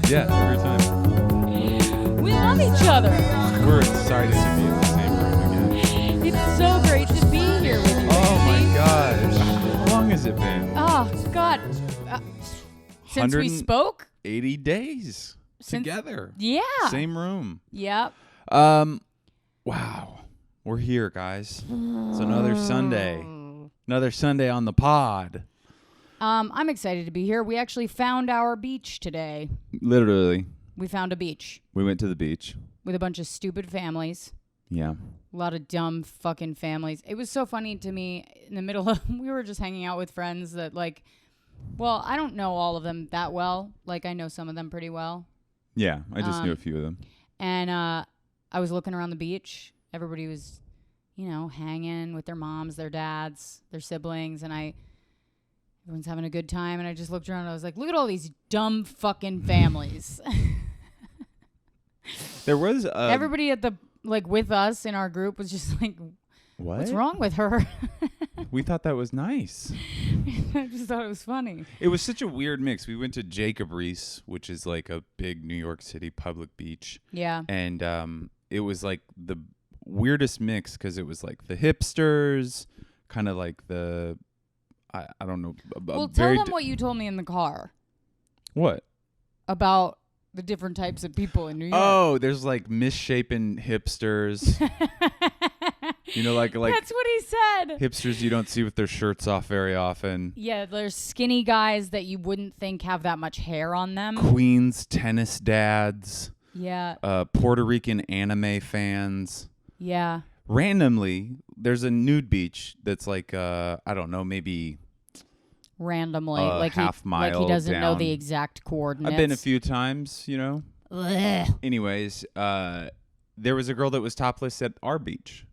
Yeah, every time. We love each other. We're excited to be in the same room again. It's so great to be here with you. Oh Randy. my gosh. How long has it been? Oh, God. Since we spoke? 80 days together. Yeah. Same room. Yep. Wow. We're here, guys. It's another Sunday. Another Sunday on the pod. I'm excited to be here. We actually found our beach today. Literally. We found a beach We went to the beach. with a bunch of stupid families. Yeah. A lot of dumb fucking families. It was so funny to me in the middle of, we were just hanging out with friends that well, I don't know all of them that well. I know some of them pretty well. Yeah. I just knew a few of them. And I was looking around the beach. Everybody was, hanging with their moms, their dads, their siblings. And everyone's having a good time. And I just looked around and I was like, look at all these dumb fucking families. There was Everybody at the, with us in our group was just like, what? What's wrong with her? We thought that was nice. I just thought it was funny. It was such a weird mix. We went to Jacob Reese, which is like a big New York City public beach. Yeah. And it was like the weirdest mix because it was like the hipsters, kind of like the, I don't know. Well, tell them what you told me in the car. What? About the different types of people in New York. Oh, there's like misshapen hipsters. Like That's what he said. Hipsters you don't see with their shirts off very often. Yeah, there's skinny guys that you wouldn't think have that much hair on them. Queens tennis dads. Yeah. Puerto Rican anime fans. Yeah. Randomly, there's a nude beach that's like, I don't know, maybe randomly. half mile Like he doesn't know down. the exact coordinates. I've been a few times, Ugh. Anyways, there was a girl that was topless at our beach.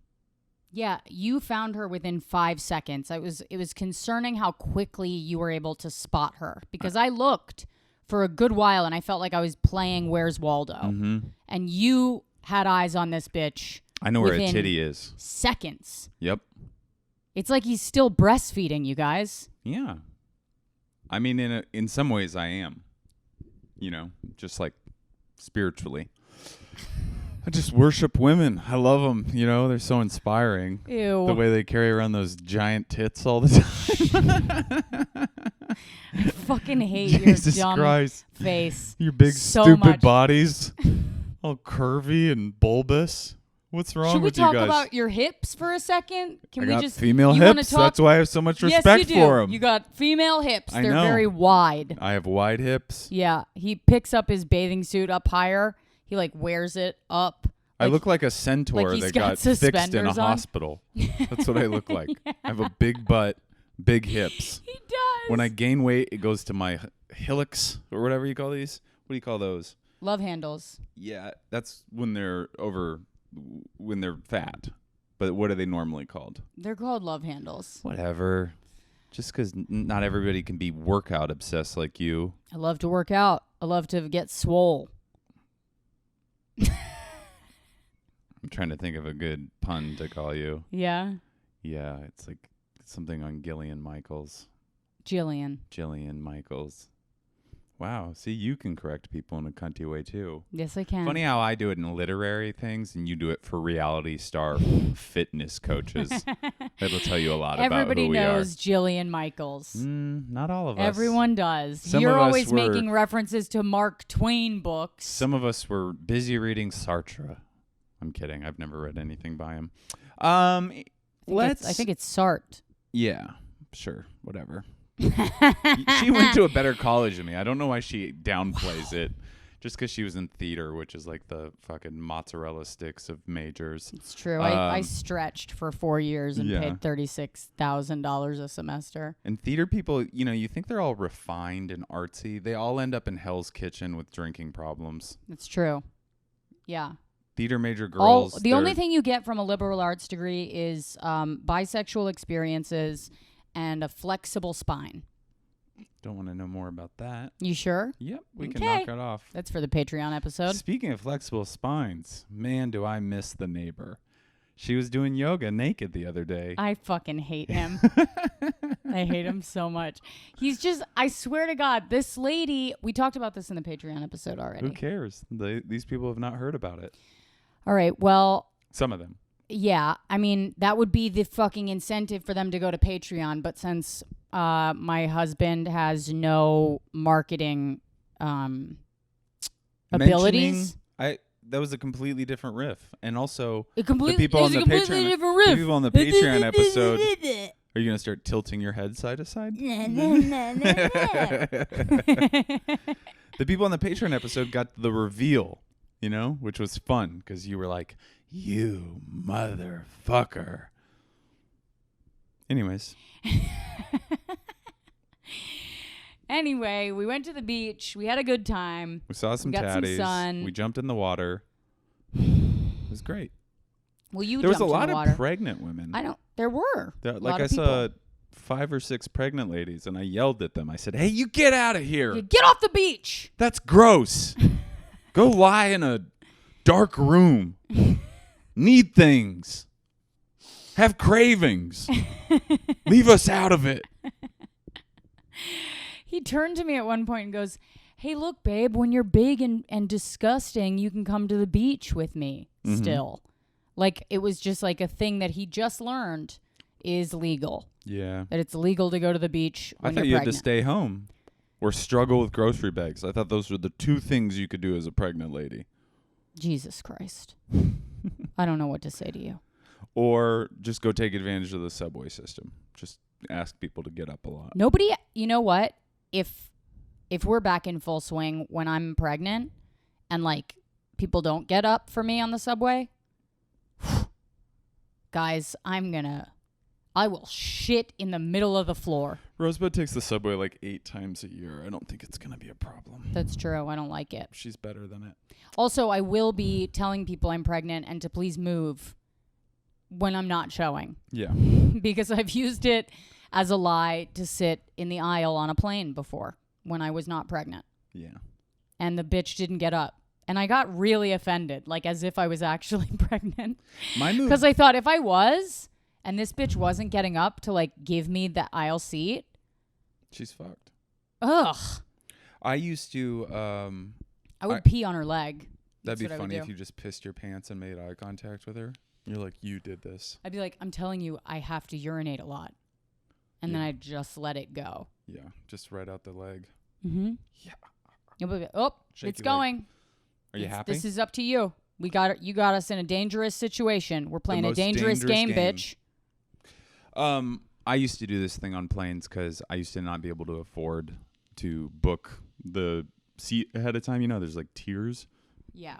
Yeah, you found her within 5 seconds. It was concerning how quickly you were able to spot her because I looked for a good while and I felt like I was playing Where's Waldo. Mm-hmm. And you had eyes on this bitch. I know where a within titty is. Seconds. Yep. It's like he's still breastfeeding, you guys. Yeah. I mean, in some ways I am. Just like spiritually. I just worship women. I love them. They're so inspiring. Ew. The way they carry around those giant tits all the time. I fucking hate Jesus your dumb Christ. face. Your big so stupid much. bodies. All curvy and bulbous. What's wrong Should we with you talk guys? about your hips for a second? Can I we got just female you wanna hips. talk? That's why I have so much respect yes, you do. for them. You got female hips. I They're know. very wide. I have wide hips. Yeah, he picks up his bathing suit up higher. He wears it up. I look like a centaur he's that got got fixed in a suspenders on. hospital. That's what I look like. Yeah. I have a big butt, big hips. He does. When I gain weight, it goes to my hillocks or whatever you call these. What do you call those? Love handles. Yeah, that's when they're fat. But what are they normally called? They're called love handles. Whatever. Just because not everybody can be workout obsessed like you. I love to work out. I love to get swole. I'm trying to think of a good pun to call you. Yeah. Yeah, it's like something on Gillian Michaels. Jillian Michaels. Wow. See, you can correct people in a cunty way, too. Yes, I can. Funny how I do it in literary things and you do it for reality star fitness coaches. That'll tell you a lot about Everybody who we are. knows Jillian Michaels. Not all of us. Everyone does. Some You're of us always were- making references to Mark Twain books. Some of us were busy reading Sartre. I'm kidding. I've never read anything by him. I think it's Sartre. Yeah, sure. Whatever. She went to a better college than me. I don't know why she downplays it. Just because she was in theater, which is like the fucking mozzarella sticks of majors. It's true. I stretched for 4 years and paid $36,000 a semester. And theater people, you think they're all refined and artsy. They all end up in Hell's Kitchen with drinking problems. It's true. Yeah. Theater major girls. The only thing you get from a liberal arts degree is bisexual experiences and a flexible spine. Don't want to know more about that. You sure? Yep, we can knock it off. That's for the Patreon episode. Speaking of flexible spines, man, do I miss the neighbor. She was doing yoga naked the other day. I fucking hate him. I hate him so much. He's just, I swear to God, this lady, we talked about this in the Patreon episode already. Who cares? These people have not heard about it. All right, well. Some of them. Yeah, I mean, that would be the fucking incentive for them to go to Patreon. But since my husband has no marketing abilities. That was a completely different riff. And also, the people on the Patreon episode, are you going to start tilting your head side to side? The people on the Patreon episode got the reveal, which was fun because you were like, you motherfucker. Anyways. Anyway, we went to the beach. We had a good time. We saw some got tatties. Some sun. We jumped in the water. It was great. Well, there was a lot of pregnant women. There were. I saw 5 or 6 pregnant ladies, and I yelled at them. I said, "Hey, you get out of here! You get off the beach! That's gross. Go lie in a dark room. Need things. Have cravings. Leave us out of it." He turned to me at one point and goes, "Hey, look, babe, when you're big and disgusting, you can come to the beach with me still." Like, it was just like a thing that he just learned is legal. Yeah. That it's legal to go to the beach when I thought you're you pregnant. had to stay home or struggle with grocery bags. I thought those were the 2 things you could do as a pregnant lady. Jesus Christ. I don't know what to say to you. Or just go take advantage of the subway system. Just ask people to get up a lot. Nobody, you know what? If we're back in full swing when I'm pregnant and like people don't get up for me on the subway, guys, I will shit in the middle of the floor. Rosebud takes the subway like 8 times a year. I don't think it's going to be a problem. That's true. I don't like it. She's better than it. Also, I will be telling people I'm pregnant and to please move when I'm not showing. Yeah. Because I've used it as a lie to sit in the aisle on a plane before when I was not pregnant. Yeah. And the bitch didn't get up. And I got really offended, like as if I was actually pregnant. My move. Because I thought if I was, and this bitch wasn't getting up to like give me the aisle seat. She's fucked. Ugh. I used to. I would pee on her leg. That'd be funny if you just pissed your pants and made eye contact with her. You're like, you did this. I'd be like, I'm telling you, I have to urinate a lot. And then I'd just let it go. Yeah, just right out the leg. Mm-hmm. Yeah. You'll be, oh, Shaky it's going. Leg. Are you happy? This is up to you. You got us in a dangerous situation. We're playing a dangerous game, bitch. I used to do this thing on planes because I used to not be able to afford to book the seat ahead of time. There's like tiers. Yeah.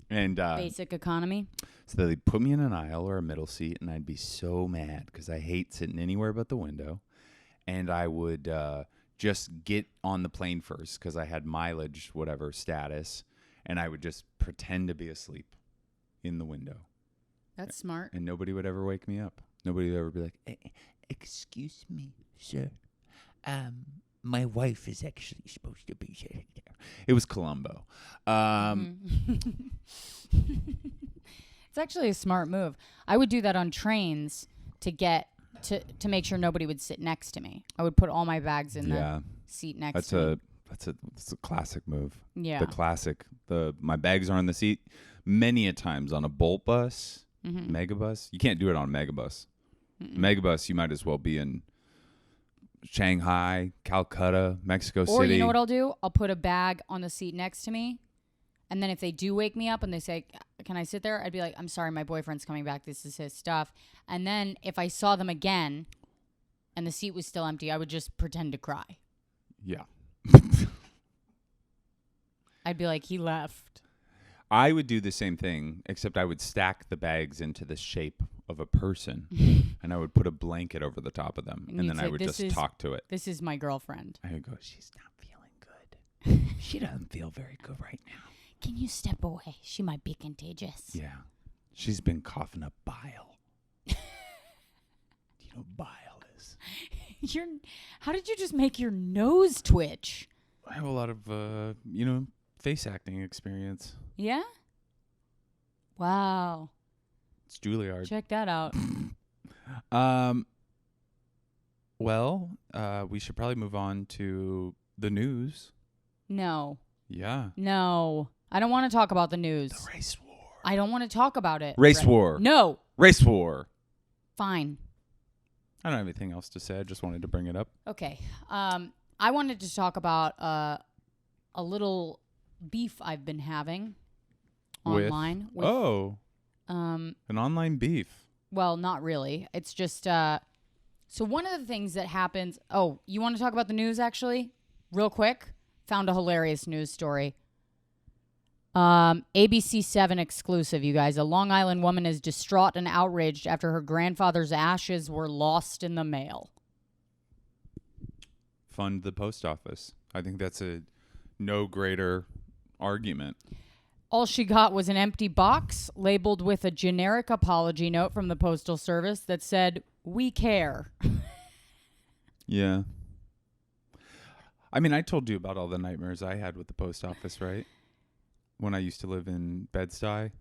And basic economy. So they'd put me in an aisle or a middle seat, and I'd be so mad because I hate sitting anywhere but the window. And I would just get on the plane first because I had mileage, whatever status, and I would just pretend to be asleep in the window. That's smart. And nobody would ever wake me up. Nobody would ever be like, "Excuse me, sir. My wife is actually supposed to be here." It was Columbo. It's actually a smart move. I would do that on trains to get to make sure nobody would sit next to me. I would put all my bags in the seat next to me. That's a classic move. Yeah. The classic. My bags are on the seat. Many a times on a Bolt bus, Megabus. You can't do it on a Megabus. Megabus, you might as well be in Shanghai, Calcutta, Mexico City. Or you know what I'll do? I'll put a bag on the seat next to me. And then if they do wake me up and they say, "Can I sit there?" I'd be like, "I'm sorry, my boyfriend's coming back. This is his stuff." And then if I saw them again and the seat was still empty, I would just pretend to cry. Yeah. I'd be like, "He left." I would do the same thing, except I would stack the bags into the shape of a person, and I would put a blanket over the top of them, and then I would just talk to it. This is my girlfriend. I would go, "She's not feeling good. She doesn't feel very good right now. Can you step away? She might be contagious." Yeah. She's been coughing up bile. Do you know what bile is? How did you just make your nose twitch? I have a lot of, face acting experience. Yeah? Wow. It's Juilliard. Check that out. Well, we should probably move on to the news. No. Yeah. No. I don't want to talk about the news. The race war. I don't want to talk about it. Race war. No. Race war. Fine. I don't have anything else to say. I just wanted to bring it up. Okay. I wanted to talk about a little beef I've been having online. With, an online beef. Well, not really. It's just so one of the things that happens. Oh, you want to talk about the news actually? Real quick. Found a hilarious news story. ABC 7 exclusive, you guys. A Long Island woman is distraught and outraged after her grandfather's ashes were lost in the mail. Fund the post office. I think that's a no greater argument. All she got was an empty box labeled with a generic apology note from the Postal Service that said, "We care." Yeah. I mean, I told you about all the nightmares I had with the post office, right? When I used to live in Bed-Stuy,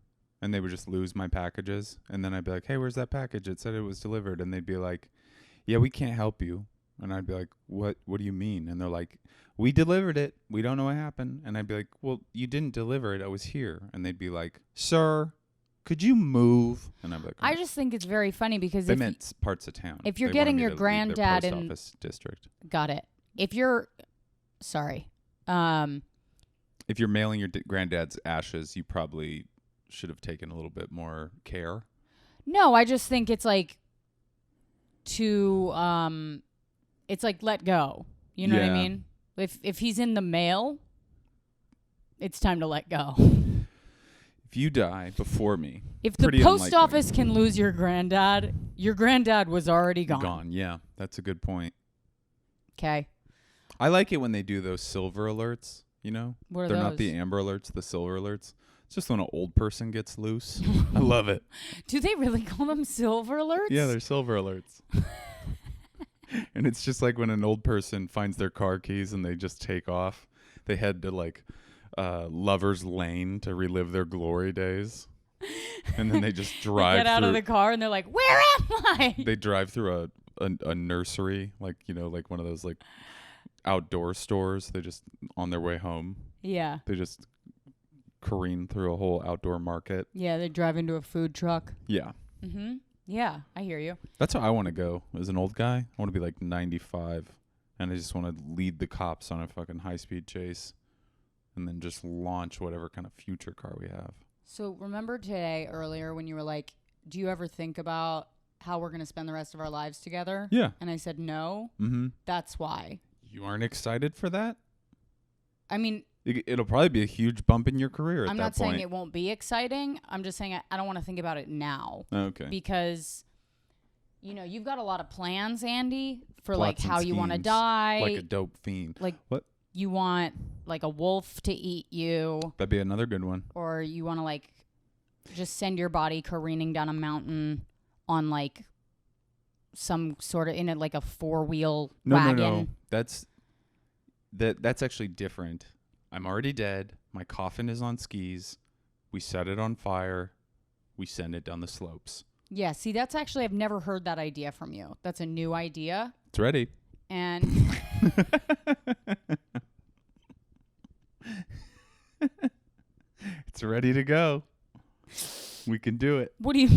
and they would just lose my packages. And then I'd be like, hey, where's that package? It said it was delivered. And they'd be like, yeah, we can't help you. And I'd be like, what do you mean? And they're like, we delivered it. We don't know what happened. And I'd be like, well, you didn't deliver it. I was here. And they'd be like, sir, could you move? And I'd be like, I just think it's very funny because they meant parts of town. If you're They getting wanted me your to leave granddad their post in office district. Got it. If you're sorry. If you're mailing your granddad's ashes, you probably should have taken a little bit more care. No, I just think it's like it's like let go. You know what I mean? If he's in the mail, it's time to let go. If you die before me, if the post office can lose your granddad was already gone. Gone, yeah. That's a good point. Okay. I like it when they do those silver alerts, you know? What are They're those? not the amber alerts, the silver alerts. It's just when an old person gets loose. I love it. Do they really call them silver alerts? Yeah, they're silver alerts. And it's just like when an old person finds their car keys and they just take off. They head to like Lover's Lane to relive their glory days. And then they just drive get out of the car and they're like, where am I? They drive through a nursery, like, you know, like one of those like outdoor stores. They just on their way home. Yeah. They just careen through a whole outdoor market. Yeah, they drive into a food truck. Yeah. Mm-hmm. Yeah, I hear you. That's how I want to go as an old guy. I want to be like 95, and I just want to lead the cops on a fucking high-speed chase and then just launch whatever kind of future car we have. So remember today earlier when you were like, do you ever think about how we're going to spend the rest of our lives together? Yeah. And I said no. Mm-hmm. That's why. You aren't excited for that? I mean, it'll probably be a huge bump in your career at that point. I'm not saying it won't be exciting. I'm just saying I don't want to think about it now. Okay. Because, you know, you've got a lot of plans, Andy, for Plots like how and you want to schemes. die. Like a dope fiend. Like what? You want like a wolf to eat you. That'd be another good one. Or you want to like just send your body careening down a mountain on like some sort of in it like a 4-wheel wagon. No. That's actually different. I'm already dead. My coffin is on skis. We set it on fire. We send it down the slopes. Yeah, see, that's actually, I've never heard that idea from you. That's a new idea. It's ready. And it's ready to go. We can do it. What do you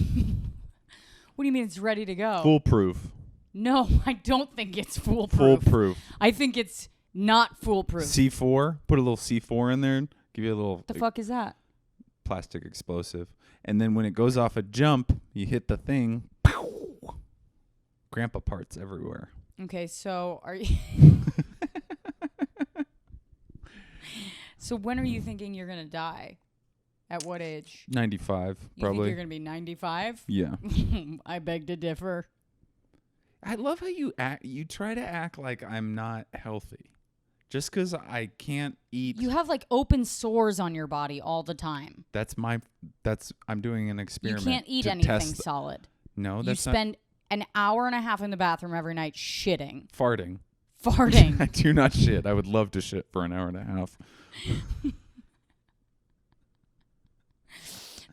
mean it's ready to go? Foolproof. No, I don't think it's foolproof. Foolproof. I think it's not foolproof. C4. Put a little C4 in there. Give you a little. The fuck is that? Plastic explosive. And then when it goes off a jump, you hit the thing. Pow! Grandpa parts everywhere. Okay, so are you... So when are you thinking you're going to die? At what age? 95, you probably. You think you're going to be 95? Yeah. I beg to differ. I love how you act. You try to act like I'm not healthy. Just because I can't eat. You have like open sores on your body all the time. I'm doing an experiment. You can't eat anything solid. No, that's not. You spend an hour and a half in the bathroom every night shitting. Farting. I do not shit. I would love to shit for an hour and a half.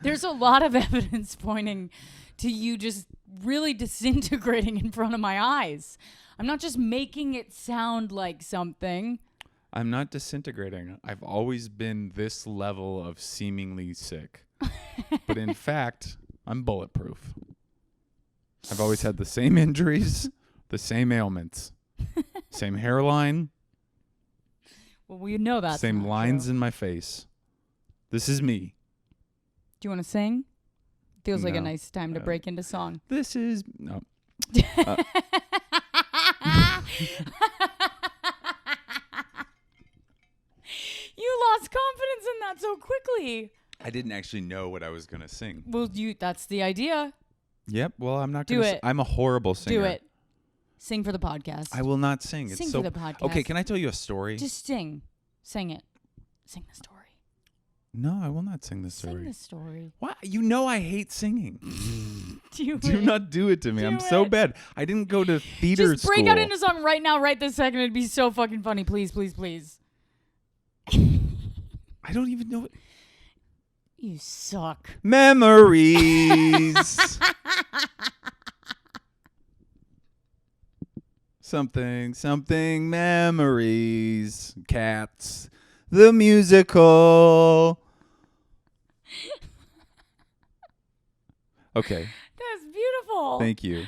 There's a lot of evidence pointing to you just really disintegrating in front of my eyes. I'm not just making it sound like something. I'm not disintegrating. I've always been this level of seemingly sick. But in fact, I'm bulletproof. I've always had the same injuries, the same ailments, same hairline. Well, we know that. Same lines in my face. This is me. Do you want to sing? Feels like a No. nice time to break into song. This is... No. You lost confidence in that so quickly. I didn't actually know what I was going to sing. Well, that's the idea. Yep. Well, I'm not Do going to... it. I'm a horrible singer. Do it. Sing for the podcast. I will not sing. Sing It's for so... the podcast. Okay, can I tell you a story? Just sing. Sing it. Sing the story. No, I will not sing the story. Sing the story. Why? You know I hate singing. Do not do it to me. I'm so bad. I didn't go to theater Just break school. out into song right now, right this second. It'd be so fucking funny. Please, please, please. I don't even know it. You suck. Memories. something memories. Cats. The musical. Okay. That's beautiful. Thank you.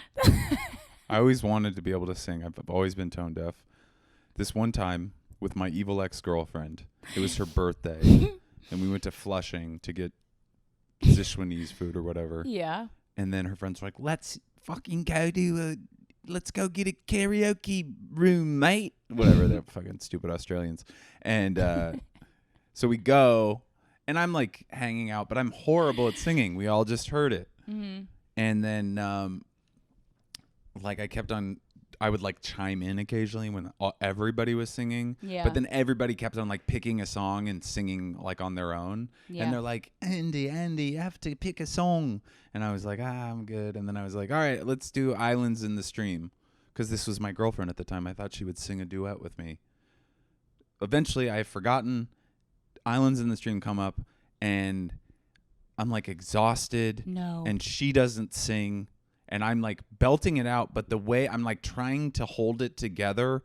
I always wanted to be able to sing. I've always been tone deaf. This one time with my evil ex-girlfriend, it was her birthday, and we went to Flushing to get Zishwanese food or whatever. Yeah. And then her friends were like, let's fucking go let's go get a karaoke room, mate. Whatever, they're fucking stupid Australians. And so we go, and I'm like hanging out, but I'm horrible at singing. We all just heard it. Mm-hmm. And then I would like chime in occasionally when everybody was singing. Yeah. But then everybody kept on like picking a song and singing like on their own. Yeah. And they're like, Andy, you have to pick a song. And I was like, I'm good. And then I was like, all right, let's do Islands in the Stream. Because this was my girlfriend at the time. I thought she would sing a duet with me. Eventually, I've forgotten. Islands in the Stream come up. And I'm like exhausted. No. And she doesn't sing. And I'm like belting it out, but the way I'm like trying to hold it together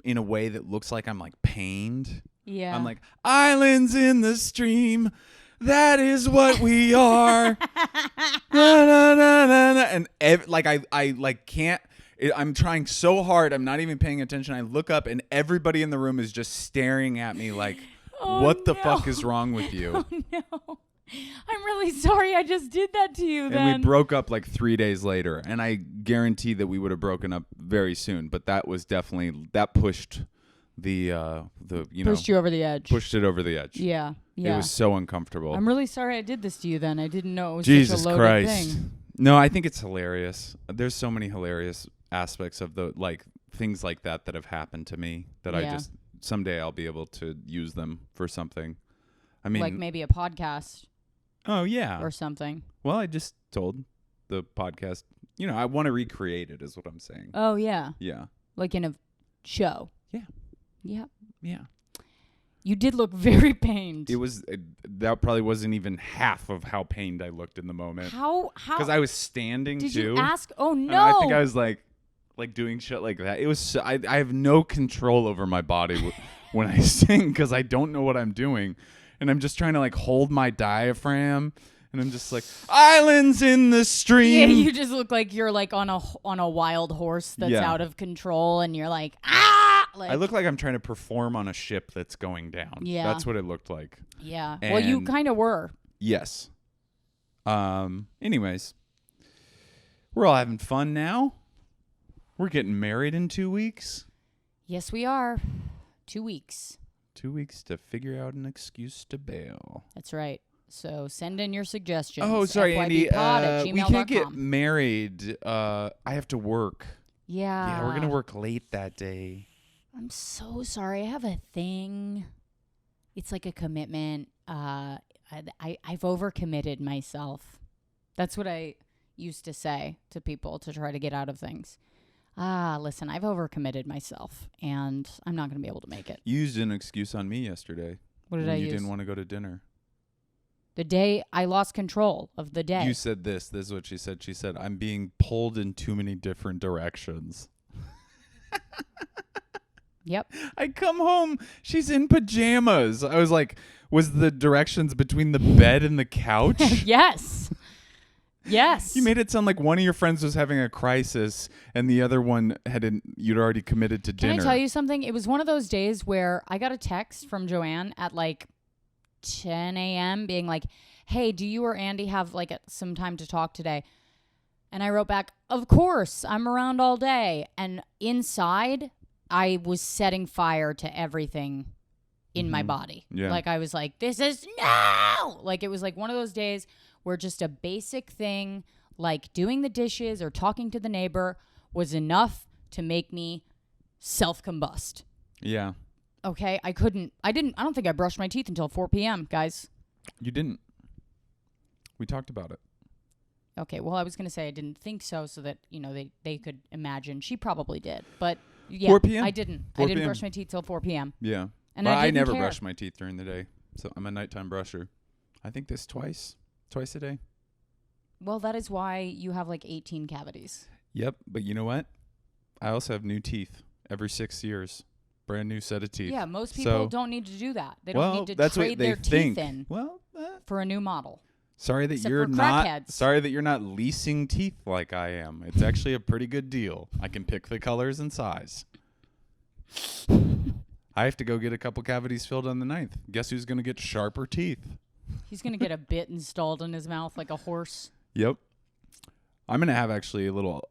in a way that looks like I'm like pained. Yeah. I'm like, islands in the stream, that is what we are. Na, na, na, na, na. And I like can't. I'm trying so hard. I'm not even paying attention. I look up and everybody in the room is just staring at me like, what the fuck is wrong with you? Oh no. I'm really sorry I just did that to you then. And we broke up like 3 days later, and I guarantee that we would have broken up very soon, but that was definitely, that pushed pushed you over the edge. Pushed it over the edge. Yeah. Yeah. It was so uncomfortable. I'm really sorry I did this to you then. I didn't know it was Jesus such a loaded Christ. thing. No, I think it's hilarious. There's so many hilarious aspects of the like things like that have happened to me that I just someday I'll be able to use them for something. I mean, like maybe a podcast. Oh, yeah. Or something. Well, I just told the podcast, I want to recreate it is what I'm saying. Oh, yeah. Yeah. Like in a show. Yeah. Yeah. Yeah. You did look very pained. It was, that probably wasn't even half of how pained I looked in the moment. How? Because I was standing too. Did you ask? Oh, no. And I think I was like doing shit like that. It was, so, I have no control over my body when I sing because I don't know what I'm doing. And I'm just trying to like hold my diaphragm, and I'm just like islands in the stream. Yeah, you just look like you're like on a wild horse that's out of control, and you're like Like, I look like I'm trying to perform on a ship that's going down. Yeah, that's what it looked like. Yeah, and well, you kind of were. Yes. Anyways, we're all having fun now. We're getting married in 2 weeks. Yes, we are. 2 weeks. 2 weeks to figure out an excuse to bail. That's right. So send in your suggestions. Oh, sorry, Andy. FYBpod@gmail.com. We can't get married. I have to work. Yeah. Yeah, we're going to work late that day. I'm so sorry. I have a thing. It's like a commitment. I've overcommitted myself. That's what I used to say to people to try to get out of things. Listen, I've overcommitted myself, and I'm not going to be able to make it. You used an excuse on me yesterday. What did I use? You didn't want to go to dinner. The day I lost control of the day. You said this. This is what she said. She said, I'm being pulled in too many different directions. Yep. I come home. She's in pajamas. I was like, was the directions between the bed and the couch? Yes. Yes. You made it sound like one of your friends was having a crisis and the other one you'd already committed to dinner. Can I tell you something? It was one of those days where I got a text from Joanne at like 10 a.m. being like, hey, do you or Andy have like some time to talk today? And I wrote back, of course, I'm around all day. And inside, I was setting fire to everything in my body. Yeah. Like I was like, this is no! Like it was like one of those days where just a basic thing like doing the dishes or talking to the neighbor was enough to make me self-combust. Yeah. Okay, I don't think I brushed my teeth until 4 p.m., guys. You didn't. We talked about it. Okay, well, I was going to say I didn't think so that, they could imagine. She probably did. But, yeah, 4 p.m.? I didn't. 4 I didn't p.m. brush my teeth till 4 p.m. Yeah. And well, I never care. brush my teeth during the day, so I'm a nighttime brusher. I think this twice a day. Well, that is why you have like 18 cavities. Yep, but you know what? I also have new teeth every 6 years. Brand new set of teeth. Yeah, most people don't need to do that. They don't need to that's trade what they their think. teeth in Well, for a new model. sorry that Except you're for not. crackheads. Sorry that you're not leasing teeth like I am. It's actually a pretty good deal. I can pick the colors and size. I have to go get a couple cavities filled on the 9th. Guess who's going to get sharper teeth? He's going to get a bit installed in his mouth like a horse. Yep. I'm going to have actually a little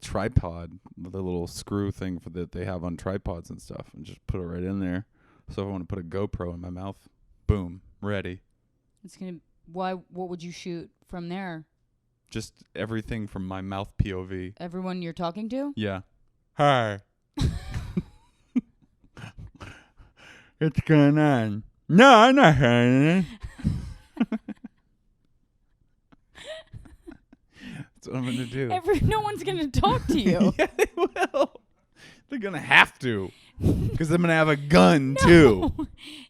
tripod with a little screw thing that they have on tripods and stuff, and just put it right in there. So if I want to put a GoPro in my mouth, boom, ready. It's going to what would you shoot from there? Just everything from my mouth POV. Everyone you're talking to? Yeah. Hi. What's going on? No, I'm not hiding. That's what I'm going to do. No one's going to talk to you. Yeah, they will. They're going to have to. Because I'm going to have a gun, too.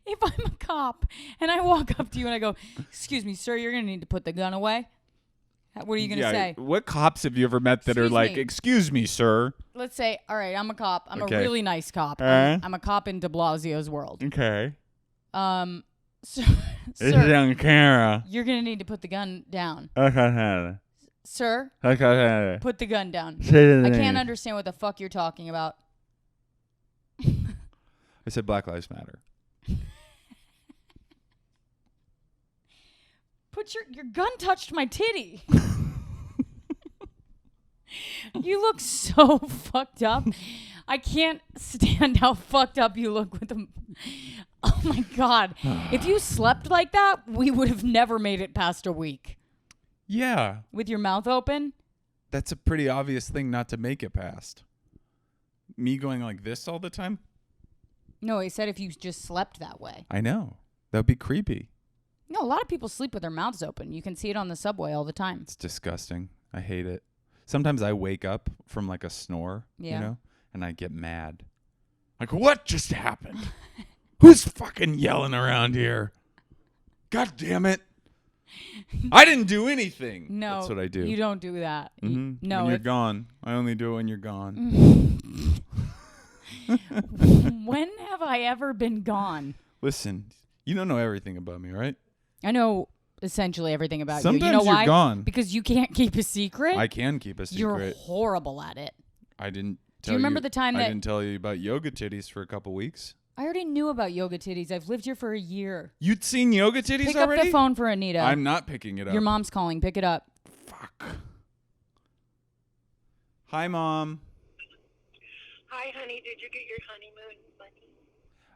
If I'm a cop and I walk up to you and I go, excuse me, sir, you're going to need to put the gun away. What are you going to say? What cops have you ever met that are like, excuse me, sir? Let's say, all right, I'm a cop. I'm Okay. a really nice cop. I'm a cop in de Blasio's world. Okay. Sir, This is on camera. you're going to need to put the gun down. Okay. Sir, Okay. put the gun down. Say the I name. can't understand what the fuck you're talking about. I said Black Lives Matter. Put your gun touched my titty. You look so fucked up. I can't stand how fucked up you look with them. Oh my God. If you slept like that, we would have never made it past a week. Yeah. With your mouth open? That's a pretty obvious thing not to make it past. Me going like this all the time? No, he said if you just slept that way. I know. That would be creepy. No, a lot of people sleep with their mouths open. You can see it on the subway all the time. It's disgusting. I hate it. Sometimes I wake up from like a snore, and I get mad. Like, what just happened? Who's fucking yelling around here? God damn it. I didn't do anything. No. That's what I do. You don't do that. Mm-hmm. No. When you're gone. I only do it when you're gone. When have I ever been gone? Listen, you don't know everything about me, right? I know essentially everything about Sometimes you. You know you're why? gone. Because you can't keep a secret. I can keep a secret. You're horrible at it. I didn't tell Do you remember the time that I didn't tell you about yoga titties for a couple weeks? I already knew about yoga titties. I've lived here for a year. You'd seen yoga titties Pick already? up the phone for Anita. I'm not picking it up. Your mom's calling. Pick it up. Fuck. Hi, Mom. Hi, honey. Did you get your honeymoon money?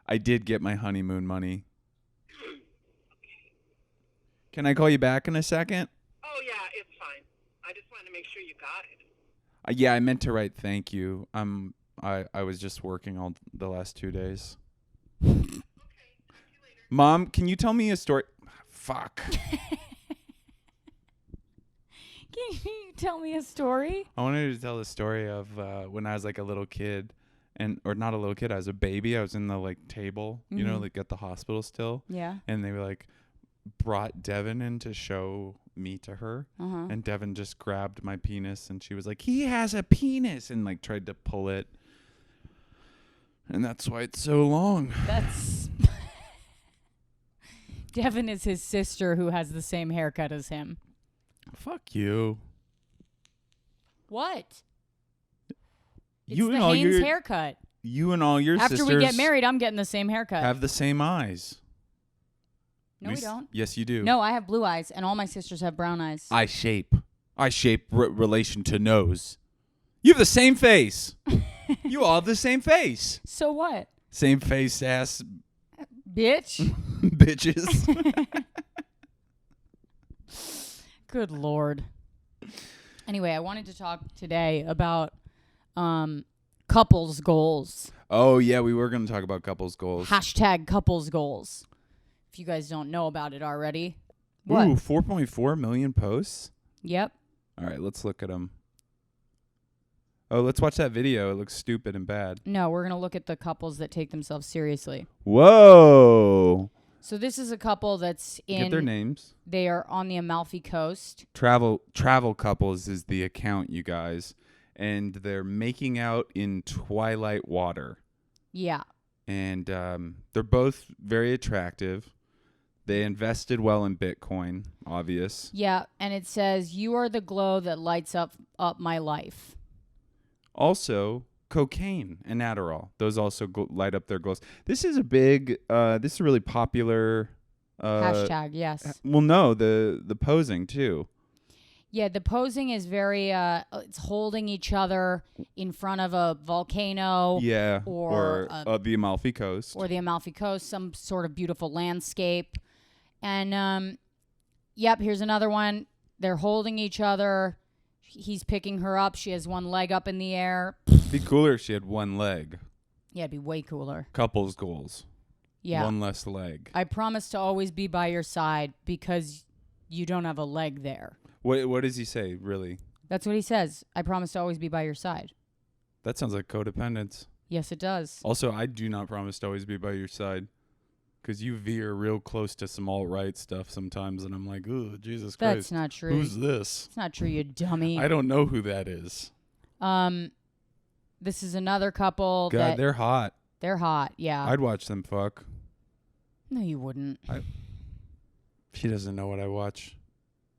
I did get my honeymoon money. Can I call you back in a second? Oh, yeah, it's fine. I just wanted to make sure you got it. Yeah, I meant to write thank you. I was just working all the last 2 days. Okay, talk to you later. Mom, can you tell me a story? Fuck. Can you tell me a story? I wanted to tell the story of when I was like a little kid, or not a little kid. I was a baby. I was in the like table, like at the hospital still. Yeah. And they were like, brought Devin in to show me to her, and Devin just grabbed my penis, and she was like, "He has a penis," and like tried to pull it, and that's why it's so long. That's Devin is his sister who has the same haircut as him. Fuck you. What? It's You the and all Haynes your haircut. You and all your After sisters we get married, I'm getting the same haircut. have the same eyes. No, we don't. Yes, you do. No, I have blue eyes, and all my sisters have brown eyes. Eye shape relation to nose. You have the same face. You all have the same face. So what? Same face, ass Bitch. bitches. Good Lord. Anyway, I wanted to talk today about couples goals. Oh, yeah, we were going to talk about couples goals. Hashtag couples goals. If you guys don't know about it already. What? Ooh, 4.4 million posts? Yep. All right, let's look at them. Oh, let's watch that video. It looks stupid and bad. No, we're going to look at the couples that take themselves seriously. Whoa. So this is a couple that's in... Get their names. They are on the Amalfi Coast. Travel Couples is the account, you guys. And they're making out in twilight water. Yeah. And they're both very attractive. They invested well in Bitcoin, obvious. Yeah, and it says, "You are the glow that lights up my life." Also, cocaine and Adderall. Those also light up their glows. This is a big, this is a really popular... Hashtag, yes. Well, no, the posing, too. Yeah, the posing is very, it's holding each other in front of a volcano. Yeah, Or the Amalfi Coast. Or the Amalfi Coast, some sort of beautiful landscape. And, yep, here's another one. They're holding each other. He's picking her up. She has one leg up in the air. It'd be cooler if she had one leg. Yeah, it'd be way cooler. Couples goals. Yeah. One less leg. I promise to always be by your side because you don't have a leg there. What does he say, really? That's what he says. I promise to always be by your side. That sounds like codependence. Yes, it does. Also, I do not promise to always be by your side. Because you veer real close to some alt-right stuff sometimes, and I'm like, oh, Jesus Christ. That's not true. Who's this? It's not true, you dummy. I don't know who that is. This is another couple. God, they're hot. They're hot, yeah. I'd watch them fuck. No, you wouldn't. She doesn't know what I watch.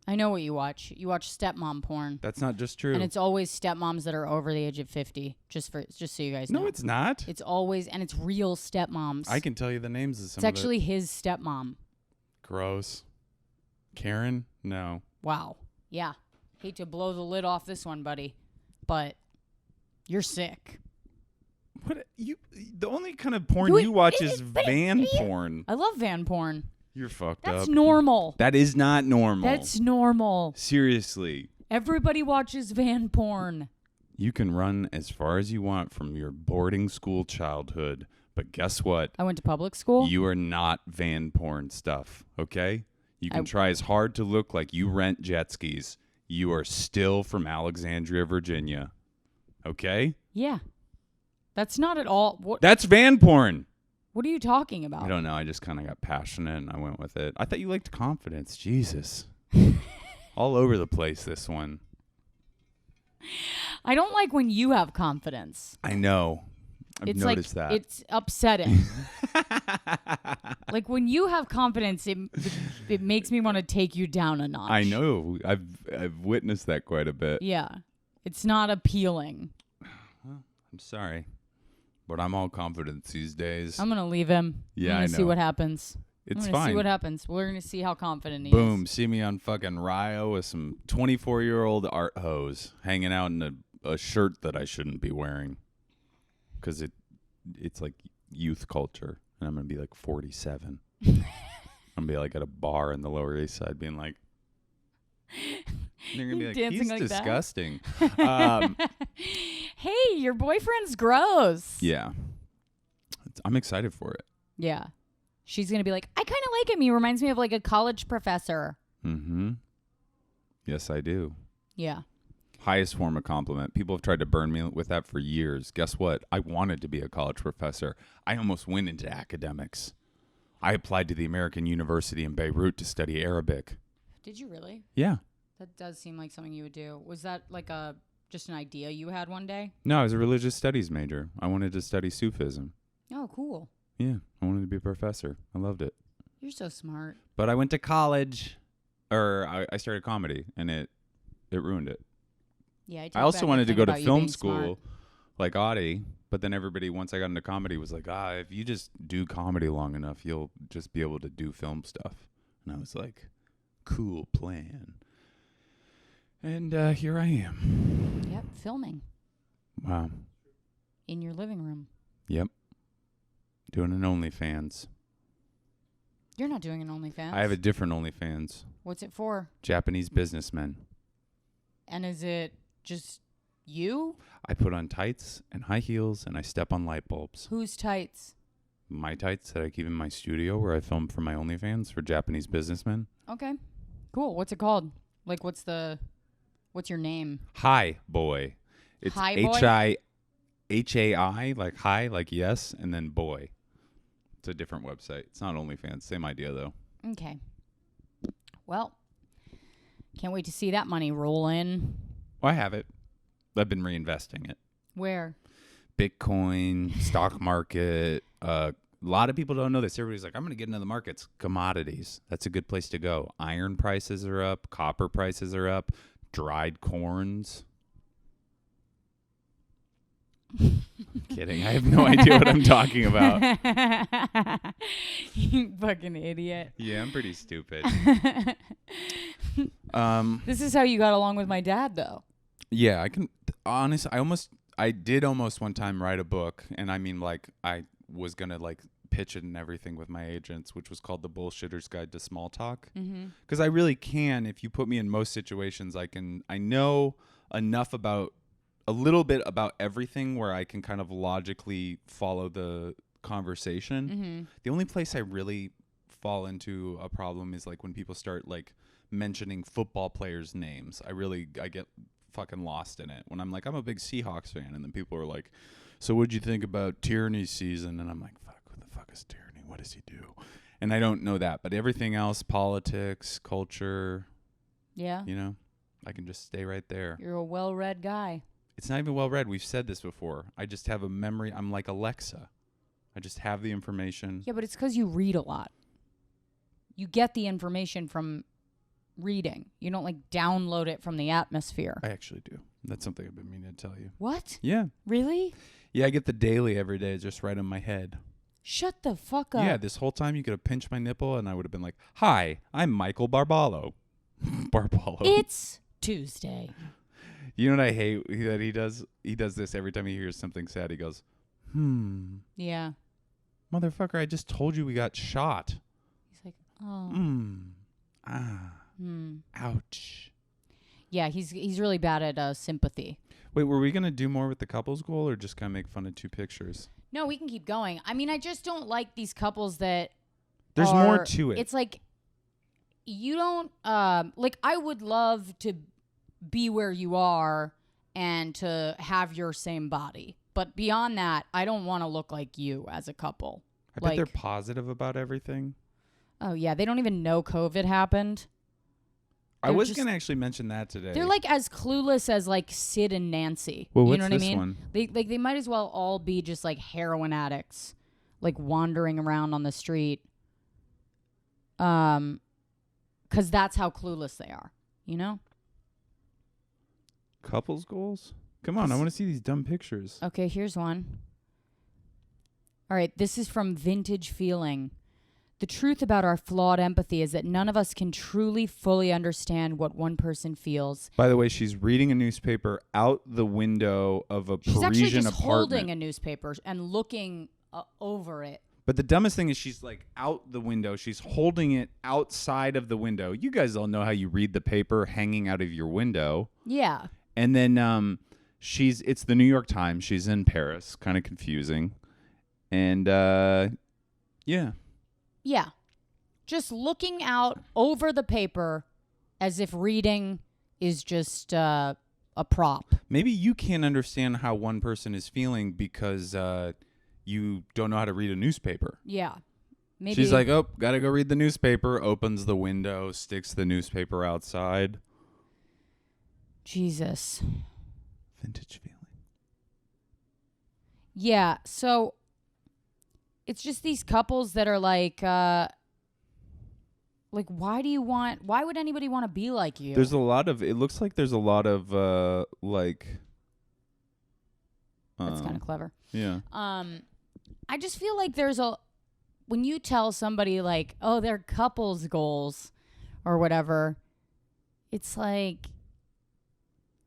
I know what you watch. You watch stepmom porn. That's not just true. And it's always stepmoms that are over the age of 50. Just so you guys know. No, it's not. It's always, and it's real stepmoms. I can tell you the names of some It's actually his stepmom. Gross. Karen? No. Wow. Yeah. Hate to blow the lid off this one, buddy, but you're sick. What the only kind of porn you watch is van porn. I love van porn. You're fucked up. That's normal. That is not normal. That's normal. Seriously. Everybody watches van porn. You can run as far as you want from your boarding school childhood, but guess what? I went to public school. You are not van porn stuff, okay? You can try as hard to look like you rent jet skis. You are still from Alexandria, Virginia. Okay? Yeah. That's not at all. That's van porn. What are you talking about? I don't know. I just kind of got passionate and I went with it. I thought you liked confidence. Jesus. All over the place, this one. I don't like when you have confidence. I know. I've noticed that. It's upsetting. Like when you have confidence, it makes me want to take you down a notch. I know. I've witnessed that quite a bit. Yeah. It's not appealing. Well, I'm sorry. But I'm all confidence these days. I'm going to leave him. Yeah, I'm going to see what happens. It's I'm fine. See what happens. We're going to see how confident he Boom. is. See me on fucking Rio with some 24-year-old art hose hanging out in a shirt that I shouldn't be wearing. Because it's like youth culture. And I'm going to be like 47. I'm going to be like at a bar in the Lower East Side being like... They're going to be like, dancing he's like that? disgusting. Hey, your boyfriend's gross. Yeah. I'm excited for it. Yeah. She's going to be like, I kind of like him. He reminds me of like a college professor. Mm-hmm. Yes, I do. Yeah. Highest form of compliment. People have tried to burn me with that for years. Guess what? I wanted to be a college professor. I almost went into academics. I applied to the American University in Beirut to study Arabic. Did you really? Yeah. That does seem like something you would do. Was that like just an idea you had one day? No, I was a religious studies major. I wanted to study Sufism. Oh, cool. Yeah, I wanted to be a professor. I loved it. You're so smart. But I went to college, or I started comedy, and it ruined it. Yeah, I also wanted to go to film school, smart. like Audie, but then everybody, once I got into comedy, was like, if you just do comedy long enough, you'll just be able to do film stuff. And I was like, cool plan. And here I am. Yep, filming. Wow. In your living room. Yep. Doing an OnlyFans. You're not doing an OnlyFans. I have a different OnlyFans. What's it for? Japanese businessmen. And is it just you? I put on tights and high heels, and I step on light bulbs. Whose tights? My tights that I keep in my studio where I film for my OnlyFans for Japanese businessmen. Okay. Cool. What's it called? Like, what's your name? Hi Boy. It's Hi Boy? H-A-I, like hi, like yes, and then boy. It's a different website. It's not OnlyFans. Same idea, though. Okay. Well, can't wait to see that money roll in. Well, I have it. I've been reinvesting it. Where? Bitcoin, stock market. A lot of people don't know this. Everybody's like, I'm going to get into the markets. Commodities. That's a good place to go. Iron prices are up. Copper prices are up. Dried corns. Kidding. I have no idea what I'm talking about. You fucking idiot. Yeah, I'm pretty stupid. This is how you got along with my dad, though. Yeah, I can. Honestly, I did almost one time write a book, and I mean, like, I was gonna like pitch it and everything with my agents, which was called The Bullshitter's Guide to Small Talk. Because I really can. If you put me in most situations, I know enough about. A little bit about everything where I can kind of logically follow the conversation. The only place I really fall into a problem is like when people start like mentioning football players' names. I get fucking lost in it. When I'm like, I'm a big Seahawks fan, and then people are like, so what'd you think about Tierney's season? And I'm like, fuck, who the fuck is Tierney? What does he do? And I don't know that. But everything else, politics, culture, Yeah. you know, I can just stay right there. You're a well-read guy. It's not even well read. We've said this before. I just have a memory. I'm like Alexa. I just have the information. Yeah, but it's because you read a lot. You get the information from reading. You don't like download it from the atmosphere. I actually do. That's something I've been meaning to tell you. What? Yeah. Really? Yeah, I get the daily every day just right in my head. Shut the fuck up. Yeah, this whole time you could have pinched my nipple and I would have been like, hi, I'm Michael Barbalo. Barbalo. It's Tuesday. You know what I hate that he does? He does this every time he hears something sad. He goes, Yeah. Motherfucker, I just told you we got shot. He's like, oh. Ouch. Yeah, he's really bad at sympathy. Wait, were we going to do more with the couples goal or just kind of make fun of two pictures? No, we can keep going. I mean, I just don't like these couples that There's more to it. It's like, you don't, like, I would love to be where you are and to have your same body. But beyond that, I don't want to look like you as a couple. I bet they're positive about everything. Oh, yeah. They don't even know COVID happened. I was going to actually mention that today. They're like as clueless as like Sid and Nancy. Well, you what's know what I this mean? one? They might as well all be just like heroin addicts, like wandering around on the street. Because that's how clueless they are, you know? Couples goals? Come on, I want to see these dumb pictures. Okay, here's one. All right, this is from Vintage Feeling. The truth about our flawed empathy is that none of us can truly fully understand what one person feels. By the way, she's reading a newspaper out the window of a She's Parisian actually just apartment. holding a newspaper and looking over it. But the dumbest thing is she's like out the window. She's holding it outside of the window. You guys all know how you read the paper hanging out of your window. Yeah. And then it's the New York Times. She's in Paris. Kind of confusing. And yeah. Yeah. Just looking out over the paper as if reading is just a prop. Maybe you can't understand how one person is feeling because you don't know how to read a newspaper. Yeah. Maybe She's like, oh, gotta go read the newspaper. Opens the window, sticks the newspaper outside. Jesus. Vintage feeling. Yeah, so it's just these couples that are like why would anybody want to be like you? There's a lot of, it looks like there's a lot of, That's kind of clever. Yeah. I just feel like when you tell somebody like, oh, they're couples goals or whatever, it's like,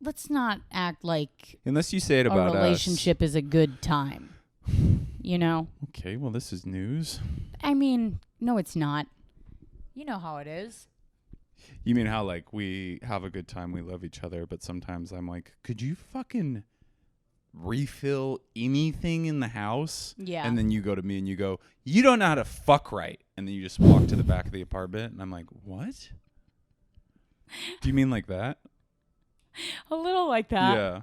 let's not act like Unless you say it a about relationship is a good time. You know? Okay, well, this is news. I mean, no, it's not. You know how it is. You mean how, like, we have a good time, we love each other, but sometimes I'm like, could you fucking refill anything in the house? Yeah. And then you go to me and you go, you don't know how to fuck right. And then you just walk to the back of the apartment, and I'm like, what? Do you mean like that? A little like that. Yeah.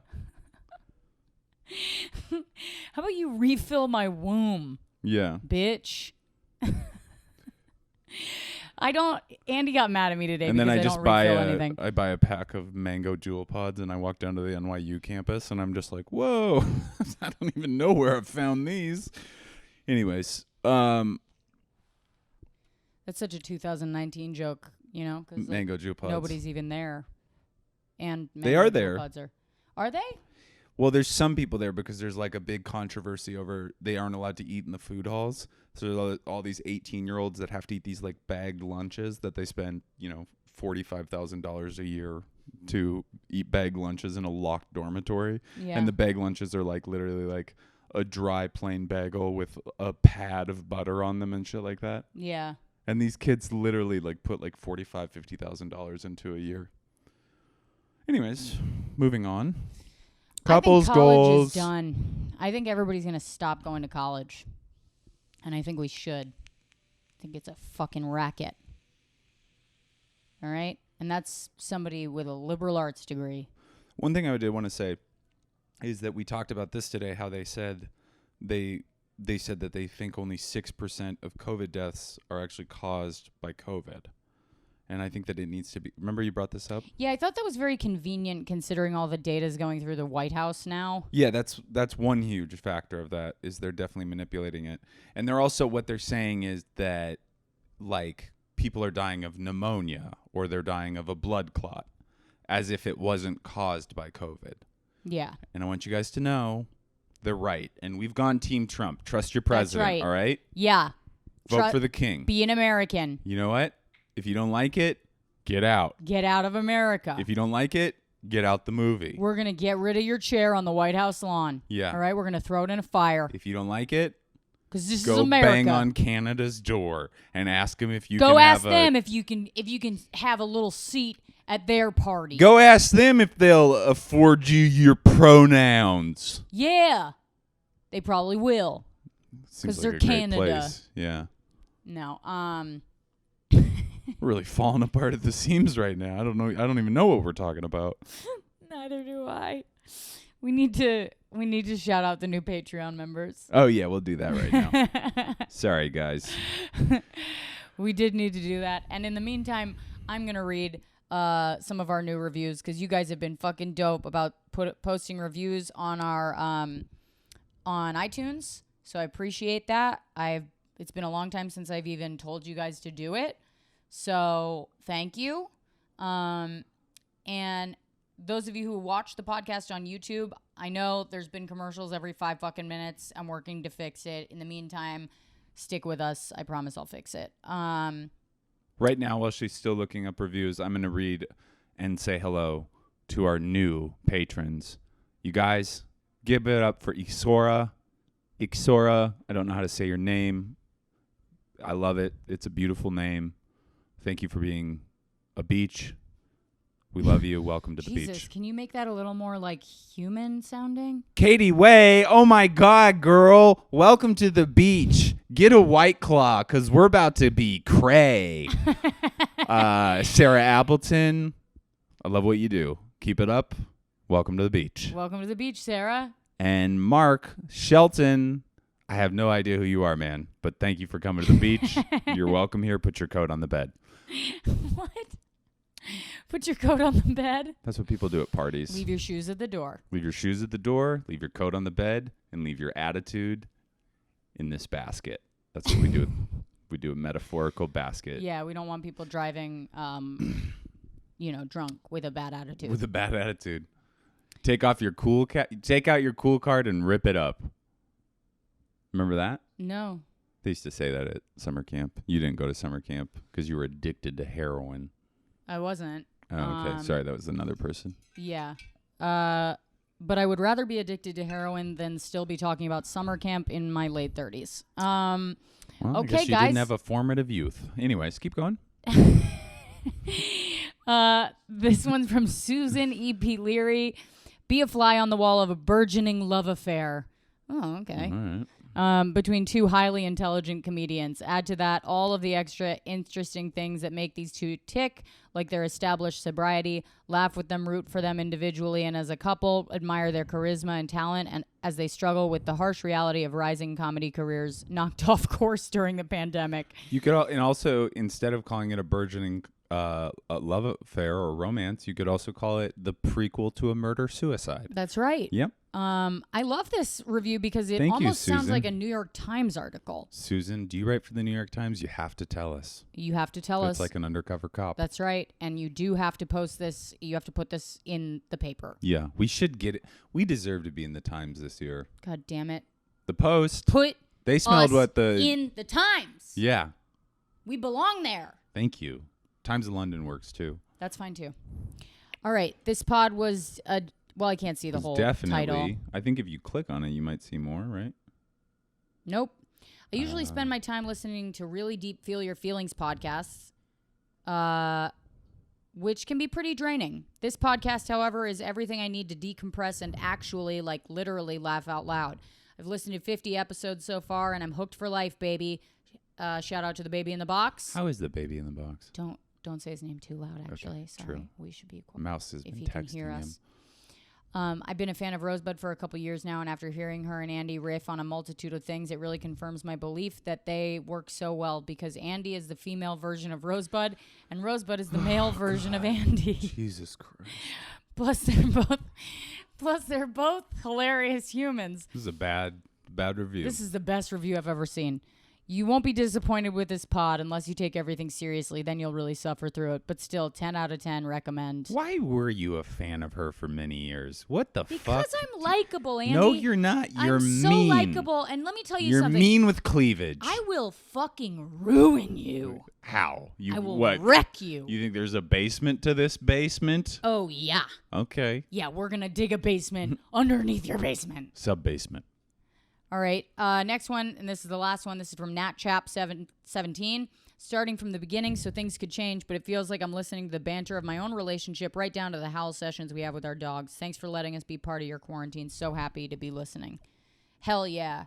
How about you refill my womb, Yeah. bitch? Andy got mad at me today And because then I I just don't buy refill anything. I buy a pack of mango jewel pods, and I walk down to the NYU campus, and I'm just like, whoa, I don't even know where I found these. Anyways, That's such a 2019 joke, you know, because mango jewel pods. nobody's even there. And They are mango there. pods are they? Well, there's some people there because there's like a big controversy over they aren't allowed to eat in the food halls. So there's all these 18-year-olds that have to eat these like bagged lunches that they spend, $45,000 a year to eat bagged lunches in a locked dormitory. Yeah. And the bagged lunches are like literally like a dry plain bagel with a pad of butter on them and shit like that. Yeah. And these kids literally like put like $50,000 into a year. Anyways, moving on. Couples I think college goals. is done. I think everybody's going to stop going to college. And I think we should. I think it's a fucking racket. All right? And that's somebody with a liberal arts degree. One thing I did want to say is that we talked about this today, how they said they said that they think only 6% of COVID deaths are actually caused by COVID. And I think that it needs to be. Remember you brought this up? Yeah, I thought that was very convenient considering all the data is going through the White House now. Yeah, that's one huge factor of that is they're definitely manipulating it. And they're also, what they're saying is that like people are dying of pneumonia or they're dying of a blood clot as if it wasn't caused by COVID. Yeah. And I want you guys to know they're right. And we've gone Team Trump. Trust your president, right. all right? Yeah. Vote for the king. Be an American. You know what? If you don't like it, get out. Get out of America. If you don't like it, get out the movie. We're going to get rid of your chair on the White House lawn. Yeah. All right? We're going to throw it in a fire. If you don't like it, because this is go America. bang on Canada's door and ask them if you go can ask have them if you can have a little seat at their party. Go ask them if they'll afford you your pronouns. Yeah. They probably will. Seems like they're a great Canada. place. Yeah. No. We're really falling apart at the seams right now. I don't even know what we're talking about. Neither do I. We need to shout out the new Patreon members. Oh yeah, we'll do that right now. Sorry guys. We did need to do that. And in the meantime, I'm going to read some of our new reviews because you guys have been fucking dope about posting reviews on our on iTunes. So I appreciate that. It's been a long time since I've even told you guys to do it. So thank you. And those of you who watch the podcast on YouTube, I know there's been commercials every 5 fucking minutes. I'm working to fix it. In the meantime, stick with us. I promise I'll fix it. Right now, while she's still looking up reviews, I'm going to read and say hello to our new patrons. You guys, give it up for Ixora. Ixora, I don't know how to say your name. I love it. It's a beautiful name. Thank you for being a beach. We love you. Welcome to the Jesus, beach. can you make that a little more like human sounding? Katie Way, oh my God, girl. Welcome to the beach. Get a White Claw because we're about to be cray. Sarah Appleton, I love what you do. Keep it up. Welcome to the beach. Welcome to the beach, Sarah. And Mark Shelton, I have no idea who you are, man, but thank you for coming to the beach. You're welcome here. Put your coat on the bed. What? Put your coat on the bed. That's what people do at parties. Leave your shoes at the door. Leave your shoes at the door, leave your coat on the bed, and leave your attitude in this basket. That's what we do. We do a metaphorical basket. Yeah, we don't want people driving, drunk with a bad attitude. With a bad attitude. Take out your cool card and rip it up. Remember that? No. They used to say that at summer camp. You didn't go to summer camp because you were addicted to heroin. I wasn't. Oh, okay. Sorry, that was another person. Yeah. But I would rather be addicted to heroin than still be talking about summer camp in my late 30s. Well, okay, I guess you guys. didn't have a formative youth. Anyways, keep going. This one's from Susan E.P. Leary. Be a fly on the wall of a burgeoning love affair. Oh, okay. All right. Between two highly intelligent comedians. Add to that all of the extra interesting things that make these two tick, like their established sobriety, laugh with them, root for them individually and as a couple, admire their charisma and talent, and as they struggle with the harsh reality of rising comedy careers knocked off course during the pandemic. You could, and also, instead of calling it a burgeoning a love affair or romance, you could also call it the prequel to a murder-suicide. That's right. Yep. I love this review because it almost sounds like a New York Times article. Susan, do you write for the New York Times? You have to tell us. You have to tell us. It's like an undercover cop. That's right. And you do have to post this. You have to put this in the paper. Yeah, we should get it. We deserve to be in the Times this year. God damn it. The Post. Put They smelled us what the in the Times. Yeah. We belong there. Thank you. Times of London works too. That's fine too. All right. This pod was well, I can't see the whole title. I think if you click on it, you might see more, right? Nope. I usually spend my time listening to really deep Feel Your Feelings podcasts, which can be pretty draining. This podcast, however, is everything I need to decompress and actually, like, literally laugh out loud. I've listened to 50 episodes so far, and I'm hooked for life, baby. Shout out to the baby in the box. How is the baby in the box? Don't say his name too loud, actually. Okay, Sorry. true. We should be quiet. Mouse has if been he can texting hear him. us. I've been a fan of Rosebud for a couple years now, and after hearing her and Andy riff on a multitude of things, it really confirms my belief that they work so well because Andy is the female version of Rosebud, and Rosebud is the male version of Andy. Jesus Christ. Plus, they're both hilarious humans. This is a bad review. This is the best review I've ever seen. You won't be disappointed with this pod unless you take everything seriously. Then you'll really suffer through it. But still, 10 out of 10 recommend. Why were you a fan of her for many years? What the fuck? Because I'm likable, Andy. No, you're not. You're I'm so mean. likable. And let me tell you You're something. mean with cleavage. I will fucking ruin you. How? I will what? wreck you. You think there's a basement to this basement? Oh, yeah. Okay. Yeah, we're going to dig a basement underneath your basement. Sub-basement. All right. Next one, and this is the last one. This is from NatChap17. Starting from the beginning, so things could change, but it feels like I'm listening to the banter of my own relationship right down to the howl sessions we have with our dogs. Thanks for letting us be part of your quarantine. So happy to be listening. Hell yeah.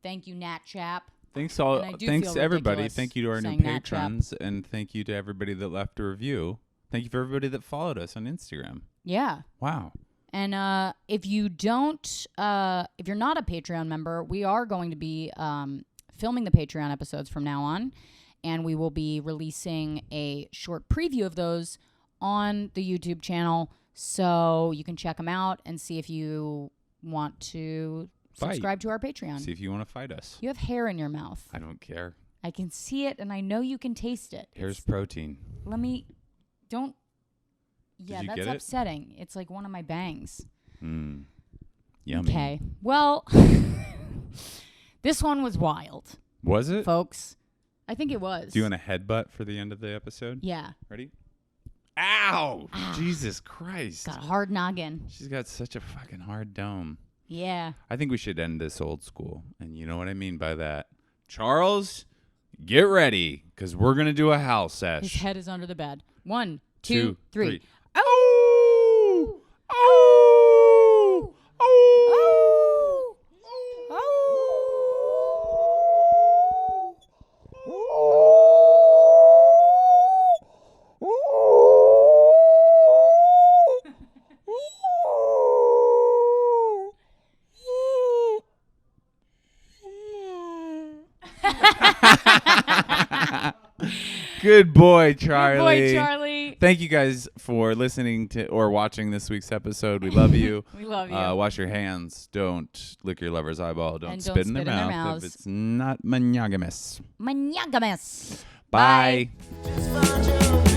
Thank you, NatChap. Thanks feel everybody. ridiculous Thank you to our new saying Nat patrons, and thank you to everybody that left a review. Thank you for everybody that followed us on Instagram. Yeah. Wow. And if you're not a Patreon member, we are going to be filming the Patreon episodes from now on, and we will be releasing a short preview of those on the YouTube channel, so you can check them out and see if you want to subscribe to our Patreon. See if you want to fight us. You have hair in your mouth. I don't care. I can see it, and I know you can taste it. Hair's protein. Don't. Did Yeah, you that's get it? upsetting. It's like one of my bangs. Yummy. Okay. Well, this one was wild, Was it? folks. I think it was. Do you want a headbutt for the end of the episode? Yeah. Ready? Ow! Jesus Christ. Got a hard noggin. She's got such a fucking hard dome. Yeah. I think we should end this old school. And you know what I mean by that. Charles, get ready, because we're going to do a howl sesh. His head is under the bed. 1, 2, 3. Oh! Oh! Oh! Good boy, Charlie. Good boy, Charlie. Thank you guys for listening to or watching this week's episode. We love you. We love you. Wash your hands. Don't lick your lover's eyeball. Don't And spit in their mouth if it's not monogamous. Monogamous. Bye. Bye.